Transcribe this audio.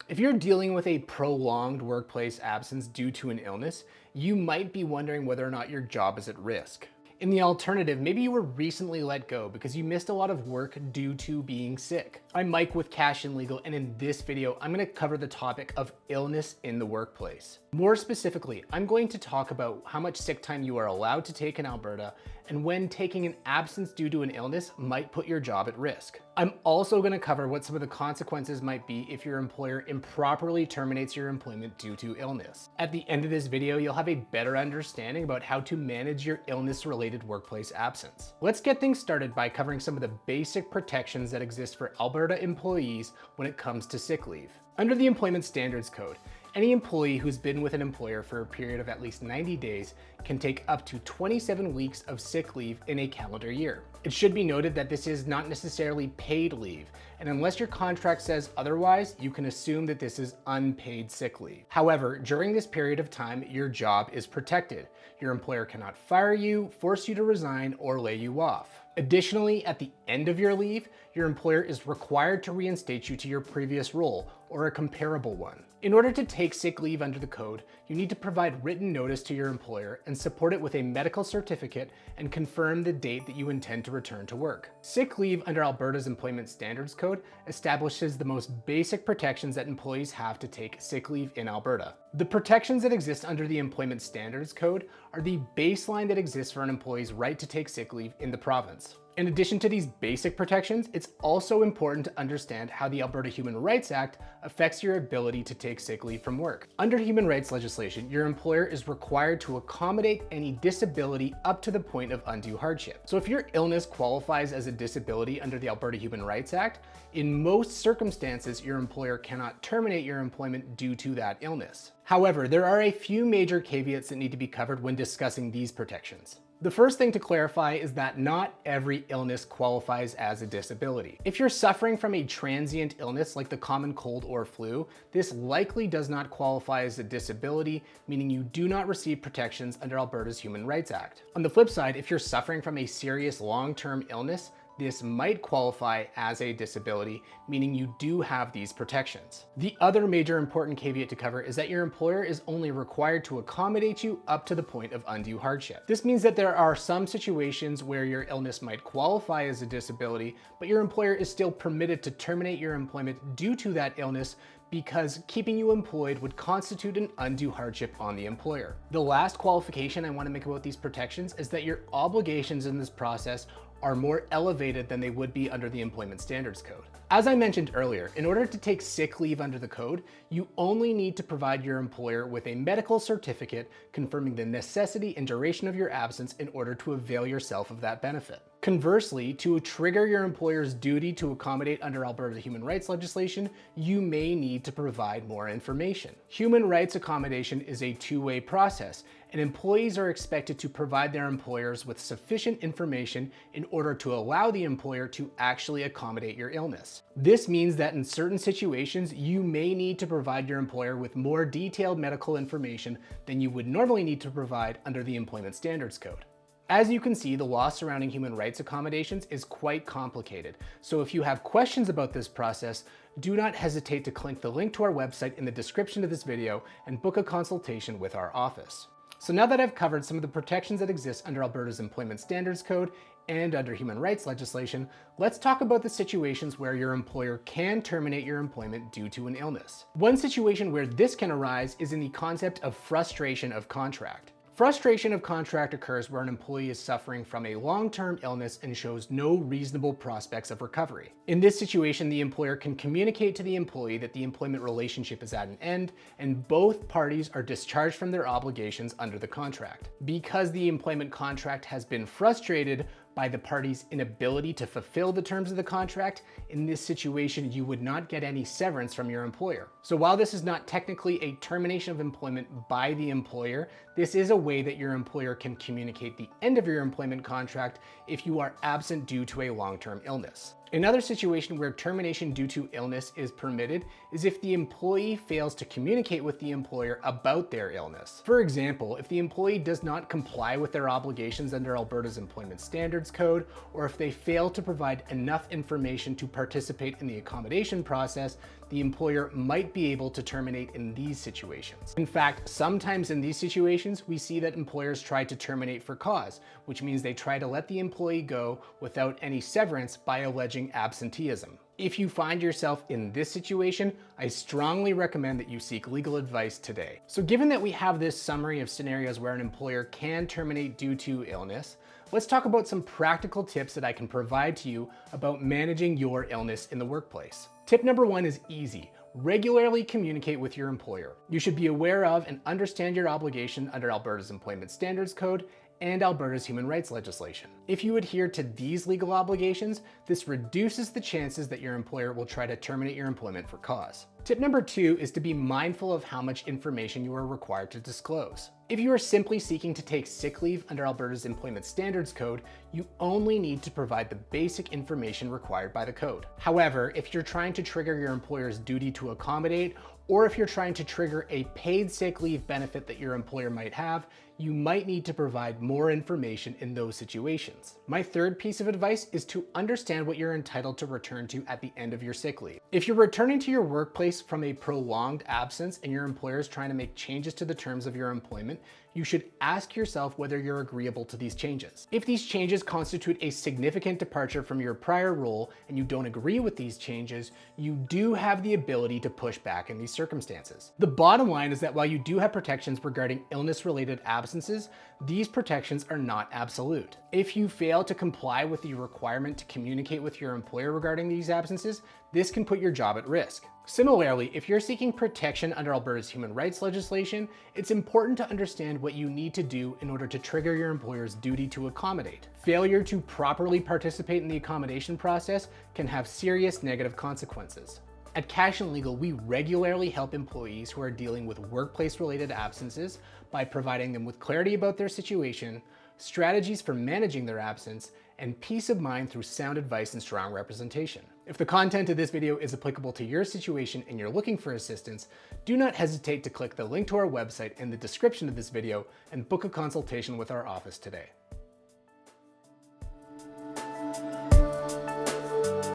If you're dealing with a prolonged workplace absence due to an illness, you might be wondering whether or not your job is at risk. In the alternative, maybe you were recently let go because you missed a lot of work due to being sick. I'm Mike with Cashion Legal, and in this video, I'm going to cover the topic of illness in the workplace. More specifically, I'm going to talk about how much sick time you are allowed to take in Alberta and when taking an absence due to an illness might put your job at risk. I'm also going to cover what some of the consequences might be if your employer improperly terminates your employment due to illness. At the end of this video, you'll have a better understanding about how to manage your illness-related workplace absence. Let's get things started by covering some of the basic protections that exist for Alberta employees when it comes to sick leave. Under the Employment Standards Code, any employee who's been with an employer for a period of at least 90 days can take up to 27 weeks of sick leave in a calendar year. It should be noted that this is not necessarily paid leave, and unless your contract says otherwise, you can assume that this is unpaid sick leave. However, during this period of time, your job is protected. Your employer cannot fire you, force you to resign, or lay you off. Additionally, at the end of your leave, your employer is required to reinstate you to your previous role or a comparable one. In order to take sick leave under the code, you need to provide written notice to your employer and support it with a medical certificate and confirm the date that you intend to return to work. Sick leave under Alberta's Employment Standards Code establishes the most basic protections that employees have to take sick leave in Alberta. The protections that exist under the Employment Standards Code are the baseline that exists for an employee's right to take sick leave in the province. In addition to these basic protections, it's also important to understand how the Alberta Human Rights Act affects your ability to take sick leave from work. Under human rights legislation, your employer is required to accommodate any disability up to the point of undue hardship. So if your illness qualifies as a disability under the Alberta Human Rights Act, in most circumstances, your employer cannot terminate your employment due to that illness. However, there are a few major caveats that need to be covered when discussing these protections. The first thing to clarify is that not every illness qualifies as a disability. If you're suffering from a transient illness like the common cold or flu, this likely does not qualify as a disability, meaning you do not receive protections under Alberta's Human Rights Act. On the flip side, if you're suffering from a serious long-term illness, this might qualify as a disability, meaning you do have these protections. The other major important caveat to cover is that your employer is only required to accommodate you up to the point of undue hardship. This means that there are some situations where your illness might qualify as a disability, but your employer is still permitted to terminate your employment due to that illness because keeping you employed would constitute an undue hardship on the employer. The last qualification I want to make about these protections is that your obligations in this process are more elevated than they would be under the Employment Standards Code. As I mentioned earlier, in order to take sick leave under the code, you only need to provide your employer with a medical certificate confirming the necessity and duration of your absence in order to avail yourself of that benefit. Conversely, to trigger your employer's duty to accommodate under Alberta human rights legislation, you may need to provide more information. Human rights accommodation is a two-way process, and employees are expected to provide their employers with sufficient information in order to allow the employer to actually accommodate your illness. This means that in certain situations, you may need to provide your employer with more detailed medical information than you would normally need to provide under the Employment Standards Code. As you can see, the law surrounding human rights accommodations is quite complicated. So if you have questions about this process, do not hesitate to click the link to our website in the description of this video and book a consultation with our office. So now that I've covered some of the protections that exist under Alberta's Employment Standards Code and under human rights legislation, let's talk about the situations where your employer can terminate your employment due to an illness. One situation where this can arise is in the concept of frustration of contract. Frustration of contract occurs where an employee is suffering from a long-term illness and shows no reasonable prospects of recovery. In this situation, the employer can communicate to the employee that the employment relationship is at an end and both parties are discharged from their obligations under the contract. Because the employment contract has been frustrated by the party's inability to fulfill the terms of the contract, in this situation, you would not get any severance from your employer. So while this is not technically a termination of employment by the employer, this is a way that your employer can communicate the end of your employment contract if you are absent due to a long-term illness. Another situation where termination due to illness is permitted is if the employee fails to communicate with the employer about their illness. For example, if the employee does not comply with their obligations under Alberta's Employment Standards Code, or if they fail to provide enough information to participate in the accommodation process, the employer might be able to terminate in these situations. In fact, sometimes in these situations, we see that employers try to terminate for cause, which means they try to let the employee go without any severance by alleging absenteeism. If you find yourself in this situation, I strongly recommend that you seek legal advice today. So given that we have this summary of scenarios where an employer can terminate due to illness, let's talk about some practical tips that I can provide to you about managing your illness in the workplace. Tip number 1 is easy. Regularly communicate with your employer. You should be aware of and understand your obligation under Alberta's Employment Standards Code and Alberta's Human Rights legislation. If you adhere to these legal obligations, this reduces the chances that your employer will try to terminate your employment for cause. Tip number 2 is to be mindful of how much information you are required to disclose. If you are simply seeking to take sick leave under Alberta's Employment Standards Code, you only need to provide the basic information required by the code. However, if you're trying to trigger your employer's duty to accommodate, or if you're trying to trigger a paid sick leave benefit that your employer might have, you might need to provide more information in those situations. My third piece of advice is to understand what you're entitled to return to at the end of your sick leave. If you're returning to your workplace from a prolonged absence and your employer is trying to make changes to the terms of your employment, you should ask yourself whether you're agreeable to these changes. If these changes constitute a significant departure from your prior role and you don't agree with these changes, you do have the ability to push back in these circumstances. The bottom line is that while you do have protections regarding illness-related absences, these protections are not absolute. If you fail to comply with the requirement to communicate with your employer regarding these absences, this can put your job at risk. Similarly, if you're seeking protection under Alberta's human rights legislation, it's important to understand what you need to do in order to trigger your employer's duty to accommodate. Failure to properly participate in the accommodation process can have serious negative consequences. At Cashion Legal, we regularly help employees who are dealing with workplace-related absences by providing them with clarity about their situation, strategies for managing their absence, and peace of mind through sound advice and strong representation. If the content of this video is applicable to your situation and you're looking for assistance, do not hesitate to click the link to our website in the description of this video and book a consultation with our office today.